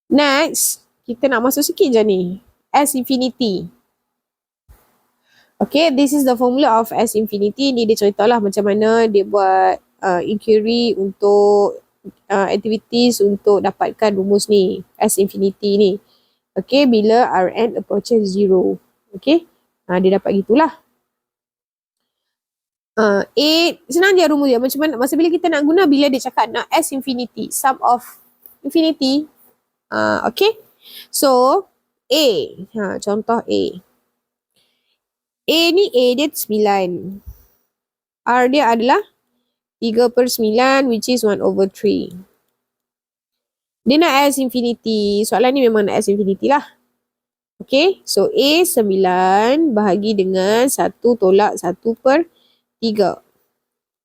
Next, kita nak masuk sikit je ni. S infinity. Okay, this is the formula of S infinity. Ni dia ceritalah macam mana dia buat inquiry untuk activities untuk dapatkan rumus ni. S infinity ni. Okay, bila Rn approaches 0. Okay, dia dapat gitulah. A, senang dia rumus dia. Macam mana, masa bila kita nak guna, bila dia cakap nak S infinity, sum of infinity. Okay, so A, contoh A. A ni A dia 9. R dia adalah 3/9 which is 1/3. Dia nak S infinity. Soalan ni memang nak S infinity lah. Okay, so A 9 bahagi dengan 1 tolak 1/3.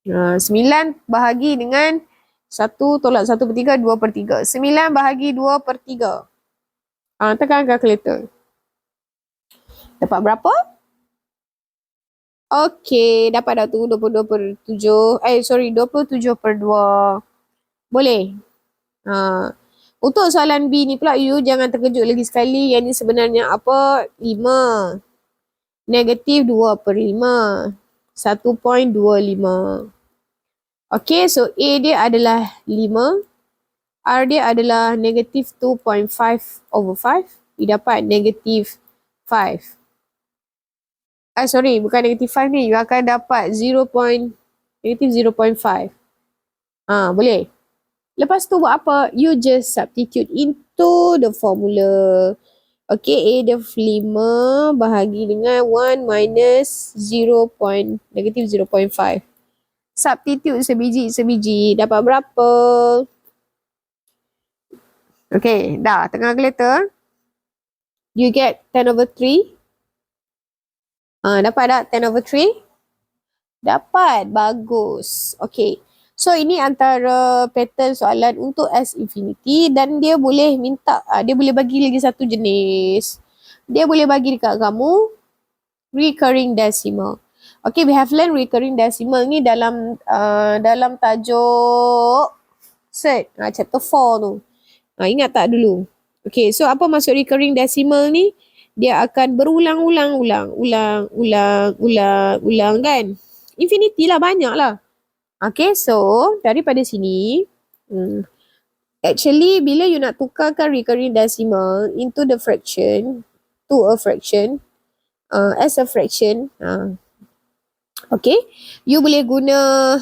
9 bahagi dengan 1 tolak 1/3, 2/3. 9 bahagi 2/3. Tekan kalkulator. Dapat berapa? Okay, dapat dah tu 27/2. 27/2. Boleh. Untuk soalan B ni pula, you jangan terkejut lagi sekali. Yang ni sebenarnya apa? 5. Negatif 2/5. 1.25. Okay, so A dia adalah 5. R dia adalah negatif 2.5/5. You dapat negatif 5. Bukan negatif 5 ni. You akan dapat negatif 0.5. Boleh. Lepas tu buat apa? You just substitute into the formula. Okay, A dia 5 bahagi dengan 1 minus negatif 0.5. Substitute sebiji-sebiji. Dapat berapa? Okay, dah. Tengah kalkulator. You get 10/3. Dapat tak 10/3? Dapat. Bagus. Okay. So, ini antara pattern soalan untuk S infinity dan dia boleh minta, dia boleh bagi lagi satu jenis. Dia boleh bagi dekat kamu recurring decimal. Okay, we have learned recurring decimal ni dalam tajuk cert, chapter 4 tu. Ingat tak dulu? Okay, so apa maksud recurring decimal ni? Dia akan berulang-ulang kan? Infinity lah, banyak lah. Okay, so daripada sini, actually bila you nak tukarkan recurring decimal into the fraction, to a fraction, as a fraction, okay, you boleh guna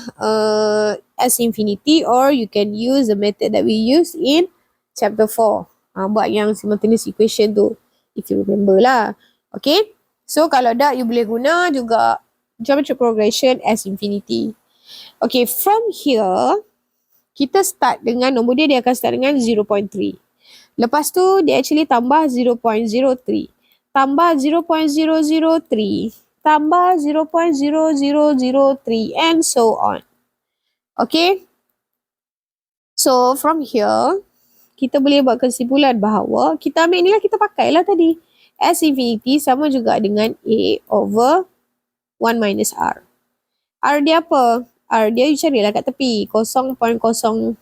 S infinity or you can use the method that we use in chapter 4. Buat yang simultaneous equation tu, if you remember lah. Okay, so kalau tak, you boleh guna juga geometric progression S infinity. Okay, from here, kita start dengan nombor dia akan start dengan 0.3. Lepas tu, dia actually tambah 0.03. Tambah 0.003. Tambah 0.0003 and so on. Okay. So, from here, kita boleh buat kesimpulan bahawa kita ambil ni lah, kita pakailah tadi. S infinity sama juga dengan A over 1 minus R. R dia apa? R dia you carilah kat tepi. 0.03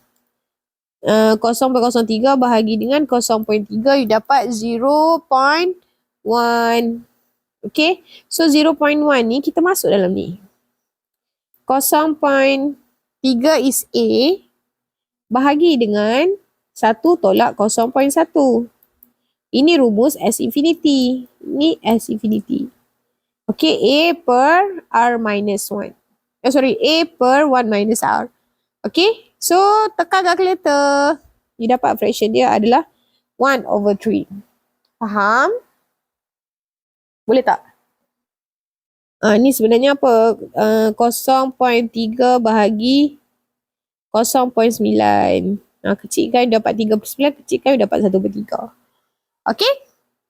bahagi dengan 0.3 you dapat 0.1. Okay. So 0.1 ni kita masuk dalam ni. 0.3 is A bahagi dengan 1 tolak 0.1. Ini rumus S infinity. Ini S infinity. Okay, A per R minus 1. A per 1 minus R. Okay, so tekan kalkulator. You dapat fraction dia adalah 1/3. Faham? Boleh tak? Ni sebenarnya apa? 0.3 bahagi 0.9. Kecilkan dapat 3/9, kecilkan dapat 1/3. Okay?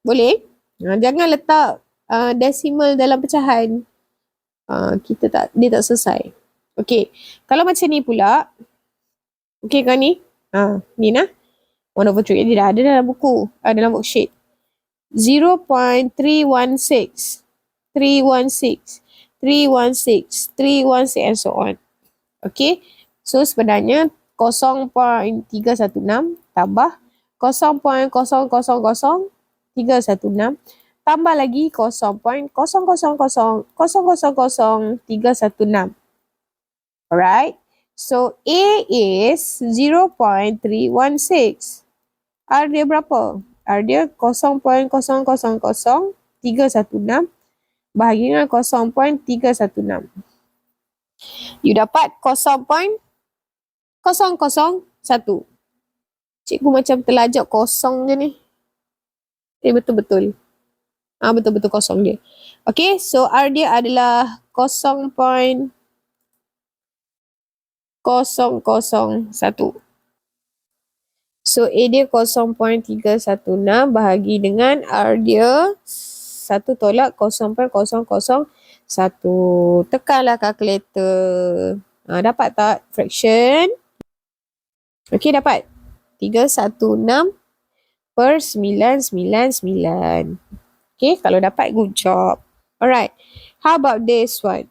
Boleh? Jangan letak decimal dalam pecahan. Dia tak selesai. Okay. Kalau macam ni pula. Okay kan ni? Ni nah. 1/3. Dia dah ada dalam buku. Dalam worksheet. 0.316. 316. 316. 316 and so on. Okay. So sebenarnya 0.316 tambah 0.000316 tambah lagi 0.00000316. Alright. So A is 0.316. R dia berapa? R dia 0.000316 bahagi dengan 0.316. You dapat 0.001. Cikgu macam terlajak kosong je ni. Betul-betul. Betul-betul kosong dia. Okay, so R dia adalah 0.001. So A dia 0.316 bahagi dengan R dia 1 tolak 0.0001. Tekanlah kalkulator. Dapat tak fraction? Okay, dapat. 316 per 999. Okay, kalau dapat, good job. Alright. How about this one?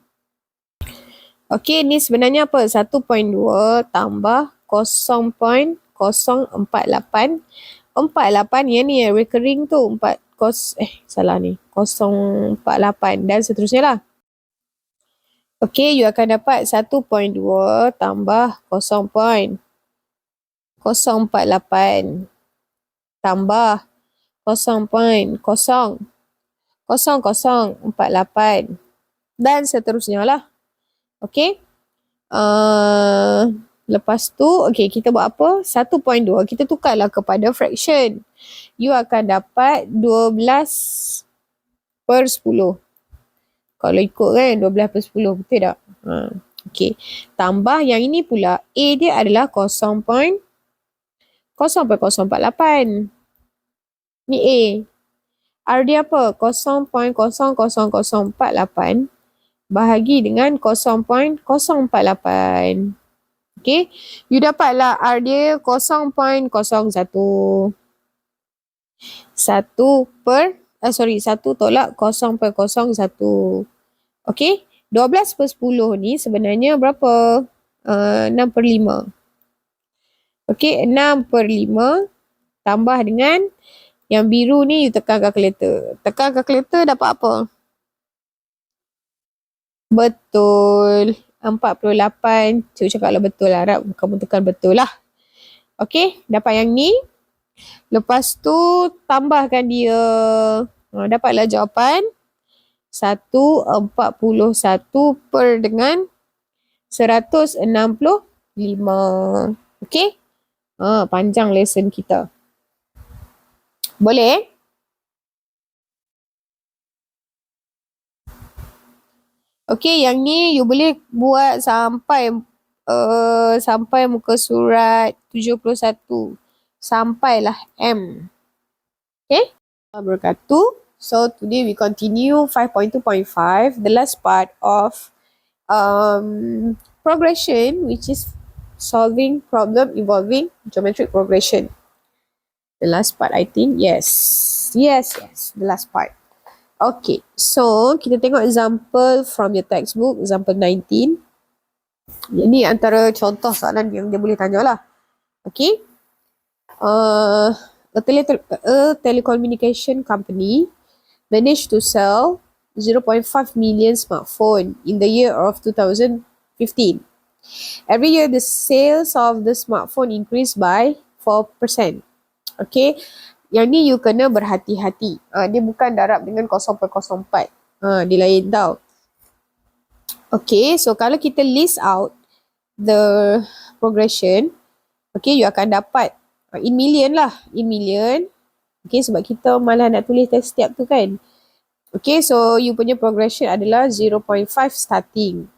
Okay, ni sebenarnya apa? 1.2 tambah 0.048. 48 yang ni recurring tu. 048 dan seterusnya lah. Okay, you akan dapat 1.2 tambah 0.048 tambah 0.0048 dan seterusnya lah. Okay. Lepas tu, okay, kita buat apa? 1.2, kita tukarlah kepada fraction. You akan dapat 12 per 10. Kalau ikut kan, 12 per 10, betul tak? Okay. Tambah yang ini pula, A dia adalah 0.048. Ni A. R dia apa? 0.00048 bahagi dengan 0.048. Okay. You dapatlah R dia 0.01. 1 tolak 0.01. Okay. 12 per 10 ni sebenarnya berapa? 6 per 5. Okay. 6 per 5 tambah dengan yang biru ni, you tekan kalkulator. Tekan kalkulator dapat apa? Betul. 48. Cikgu cakaplah betul lah. Harap kamu tekan betul lah. Okay. Dapat yang ni. Lepas tu tambahkan dia. Dapatlah jawapan. 141 per dengan 165. Okay. Panjang lesson kita. Boleh? Okay, yang ni you boleh buat sampai muka surat 71. Sampailah M. Okay? Wabarakatuh. So, today we continue 5.2.5, the last part of progression, which is solving problem involving geometric progression. The last part, I think. Yes, the last part. Okay, so kita tengok example from your textbook, example 19. Ini antara contoh soalan yang dia boleh tanya lah. Okay. A telecommunication company managed to sell 0.5 million smartphone in the year of 2015. Every year, the sales of the smartphone increased by 4%. Okay. Yang ni you kena berhati-hati. Dia bukan darab dengan 0.04. Dia lain tau. Okay, so kalau kita list out the progression, okay, you akan dapat in million lah. In million. Okay, sebab kita malah nak tulis setiap tu kan. Okay, so you punya progression adalah 0.5 starting.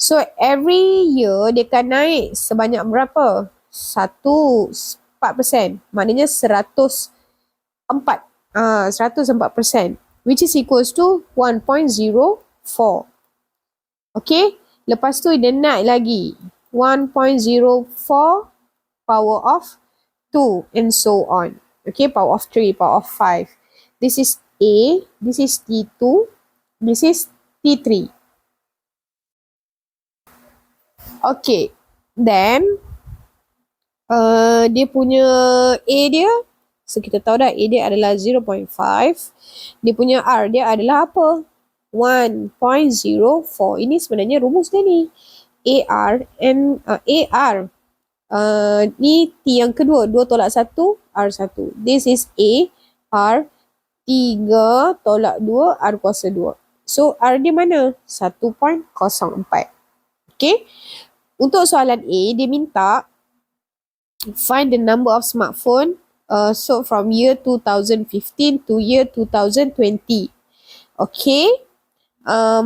So every year dia akan naik sebanyak berapa? 4%. Maknanya 104%, which is equals to 1.04. Okay, lepas tu dia naik lagi 1.04 power of 2 and so on. Okay, power of 3, power of 5. This is A, this is T2, this is T3. Okay, then dia punya A dia So kita tahu dah A dia adalah 0.5. Dia punya R dia adalah apa? 1.04. Ini sebenarnya rumus dia ni. AR ni T yang kedua, 2 tolak 1, R1. This is A, R, 3 tolak 2, R kuasa 2. So, R dia mana? 1.04. Okay. Untuk soalan A, dia minta find the number of smartphone so from year 2015 to year 2020. Okay.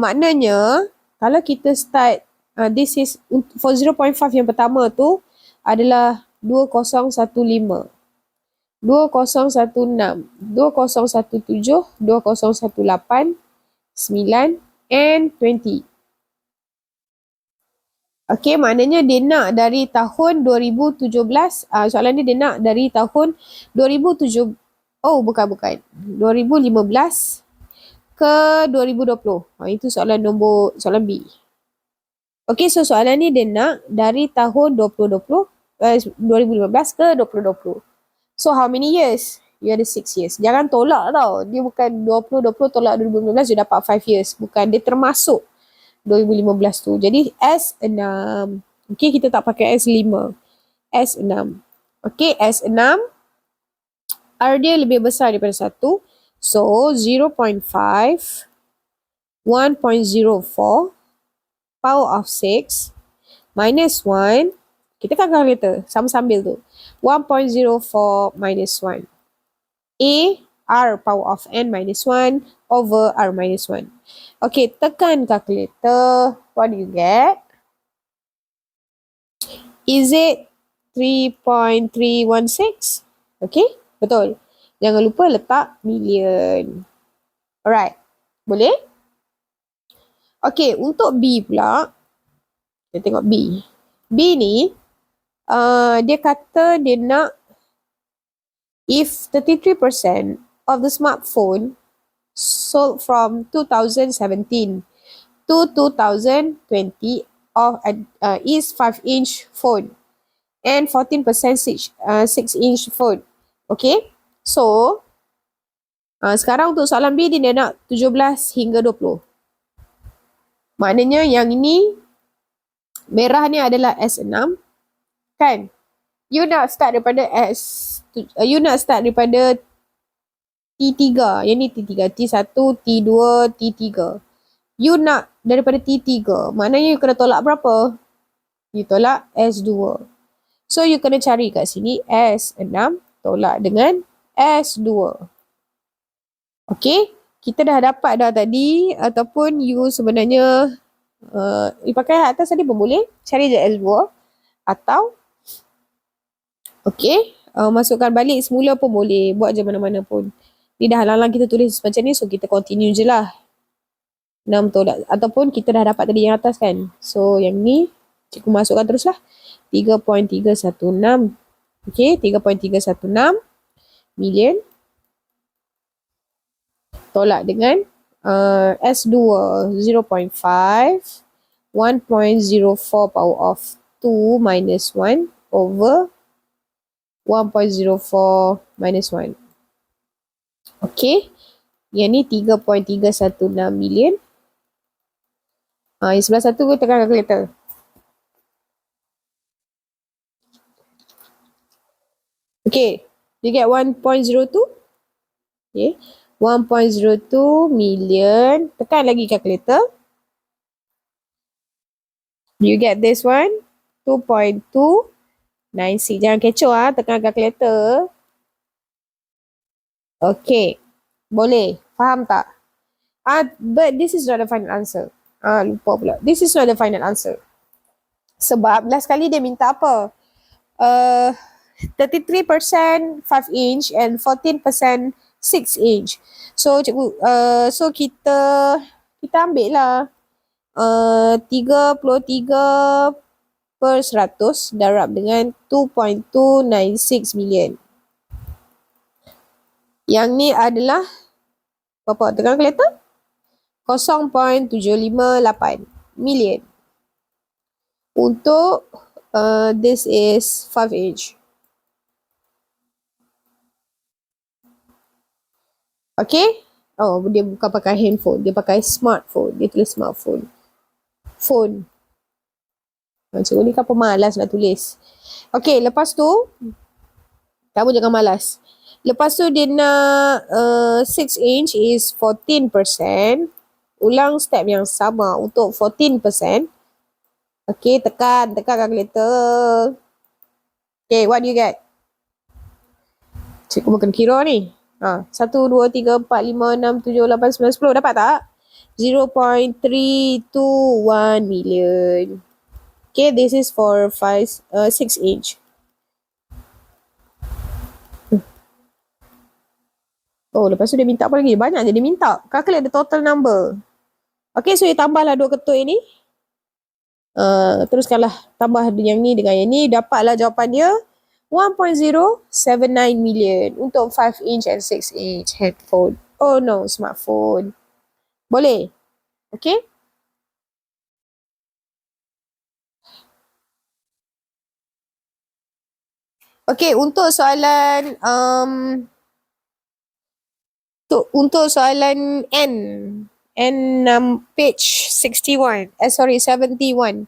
Maknanya, kalau kita start, this is for 0.5 yang pertama tu adalah 2015, 2016, 2017, 2018, 9 and 20. Okay, maknanya dia nak dari tahun 2017, soalan ni dia nak dari tahun 2007, bukan, 2015 ke 2020. Itu soalan B. Okay, so soalan ni dia nak dari tahun 2015 ke 2020. So, how many years? You ada 6 years. Jangan tolak tau. Dia bukan 2020 tolak 2015, dia dapat 5 years. Bukan, dia termasuk 2015 tu. Jadi, S6. Okay, kita tak pakai S5. S6. Okay, S6. R dia lebih besar daripada 1. So, 0.5, 1.04, power of 6, minus 1. Kita kan kalkulator, sambil tu. 1.04 minus 1. A, R power of n minus 1 over R minus 1. Okay, tekan kalkulator. What do you get? Is it 3.316? Okay, betul. Jangan lupa letak million. Alright, boleh? Okay, untuk B pula. Kita tengok B. B ni, dia kata dia nak if 33% of the smartphone sold from 2017 to 2020 is 5-inch phone and 14% 6-inch phone. Okay, so sekarang untuk soalan B dia nak 17 hingga 20. Maknanya yang ini merah ni adalah S6 kan? You nak start daripada T3. Yang ni T3, T1, T2, T3. You nak daripada T3. Maknanya you kena tolak berapa? You tolak S2. So you kena cari kat sini S6 tolak dengan S2. Okay, kita dah dapat dah tadi, ataupun you sebenarnya you pakai atas tadi pun boleh. Cari je S2 atau okay, masukkan balik semula pun boleh. Buat je mana-mana pun. Ni dah halang kita tulis macam ni, so kita continue je lah. 6 tolak, ataupun kita dah dapat tadi yang atas kan. So yang ni cikgu masukkan terus lah. 3.316. Okay, 3.316 million tolak dengan S2 0.5, 1.04 power of 2 minus 1 over 1.04 minus 1. Okay, yang ni 3.316 million. Yang sebelah satu gue tekan kalkulator. Okay, you get 1.02. Okay, 1.02 million. Tekan lagi kalkulator. You get this one, 2.296. Jangan kecoh tekan kalkulator. Okay, boleh. Faham tak? But this is not the final answer. Lupa pula. This is not the final answer. Sebab last kali dia minta apa? 33% 5-inch and 14% 6-inch. So cikgu, so kita ambil lah 33 per 100 darab dengan 2.296 million. Yang ni adalah berapa? Tekan kalkulator? 0.758 million. Untuk this is 5-inch. Okay. Oh, dia bukan pakai handphone. Dia pakai smartphone. Dia tulis smartphone. Phone. Cikgu ni kan pemalas nak tulis. Okay, lepas tu, kamu jangan malas. Lepas tu dia nak 6 inch is 14%. Ulang step yang sama untuk 14%. Okay, tekan kalkulator. Okay, what do you get? Cikgu makan kira ni. 1, 2, 3, 4, 5, 6, 7, 8, 9, 10. Dapat tak? 0.321 million. Okay, this is for 6 inch. Oh, lepas tu dia minta apa lagi? Banyak je dia minta. Calculate the total number. Okay, so dia tambahlah 2 ketuk ini. Teruskanlah tambah yang ni dengan yang ni. Dapatlah jawapan dia 1.079 million untuk 5 inch and 6 inch headphone. Oh no, smartphone. Boleh? Okay? Okay, untuk soalan untuk soalan N page 61. 71.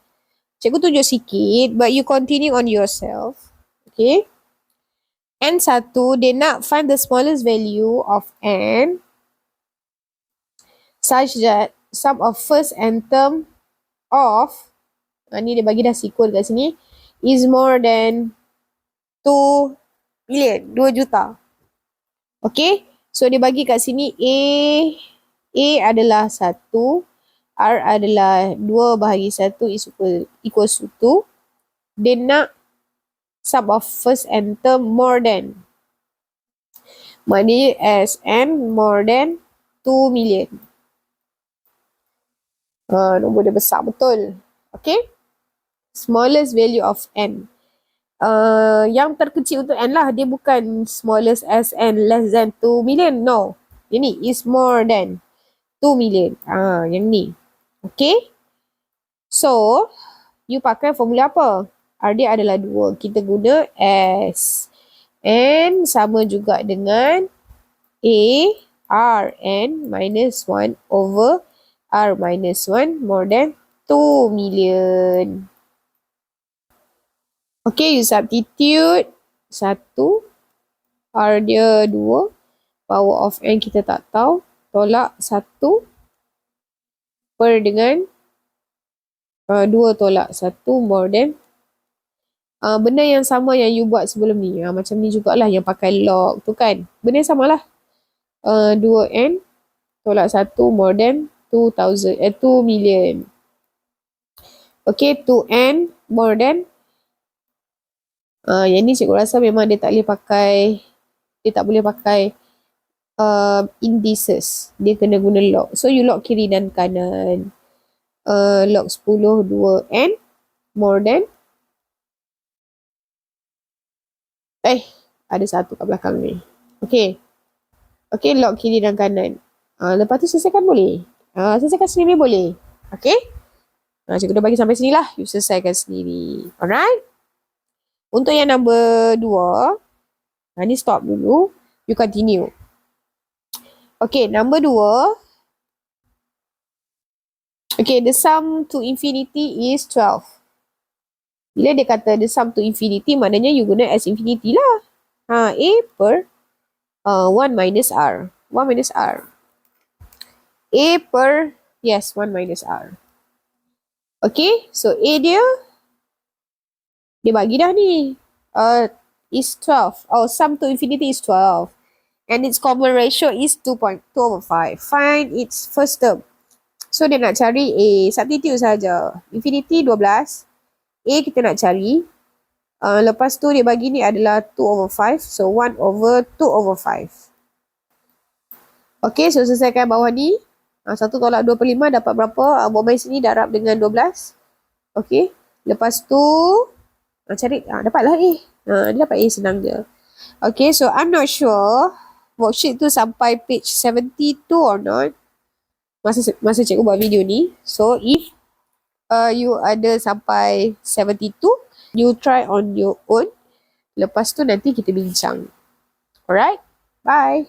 Cikgu tunjuk sikit, but you continue on yourself. Okay. N1, dia nak find the smallest value of N such that sum of first and term of, ni dia bagi dah sikul kat sini, is more than 2 million, 2 juta. Okay. So dia bagi kat sini A adalah 1, R adalah 2 bahagi 1 is equals to 2. Dia nak sum of first and term more than. Maknanya SN more than 2 million. Nombor dia besar betul. Okay. Smallest value of N. Yang terkecil untuk N lah. Dia bukan smallest SN less than 2 million. No. Ini is more than 2 million. Yang ni. Okay. So, you pakai formula apa? R dia adalah 2. Kita guna S. N sama juga dengan A R N minus 1 over R minus 1 more than 2 million. Okay, you substitute 1. R dia 2. Power of N kita tak tahu. Tolak 1. Per dengan 2 tolak 1 more than. Benda yang sama yang you buat sebelum ni. Macam ni jugalah yang pakai log tu kan. Benda yang samalah. 2N tolak 1 more than 2 million. Okay, 2N more than. Yang ni cikgu rasa memang dia tak boleh pakai indices. Dia kena guna log. So you log kiri dan kanan. Log 10 2N more than. Ada 1 kat belakang ni. Okay. Okay, log kiri dan kanan. Lepas tu selesaikan boleh. Selesaikan sendiri boleh. Okay. Cikgu dah bagi sampai sini lah. You selesaikan sendiri. Alright. Untuk yang number 2. Ni stop dulu. You continue. Okay, number 2. Okay, the sum to infinity is 12. Bila dia kata the sum to infinity, maknanya you guna S infinity lah. A per 1 minus R. 1 minus R. A per, yes, 1 minus R. Okay, so A dia bagi dah ni. Is 12. Sum to infinity is 12. And its common ratio is 2.2/5. Find its first term. So, dia nak cari A. Substitute saja. Infinity 12. A kita nak cari. Lepas tu dia bagi ni adalah 2/5. So, 1/2/5. Okay, so selesaikan bawah ni. 1 tolak 2/5 dapat berapa? Buat main sini darab dengan 12. Okay. Lepas tu, cari. Dapatlah A. Dia dapat A senang je. Okay, so I'm not sure worksheet tu sampai page 72 or not. Masa cikgu buat video ni. So, if you ada sampai 72, you try on your own. Lepas tu nanti kita bincang. Alright? Bye.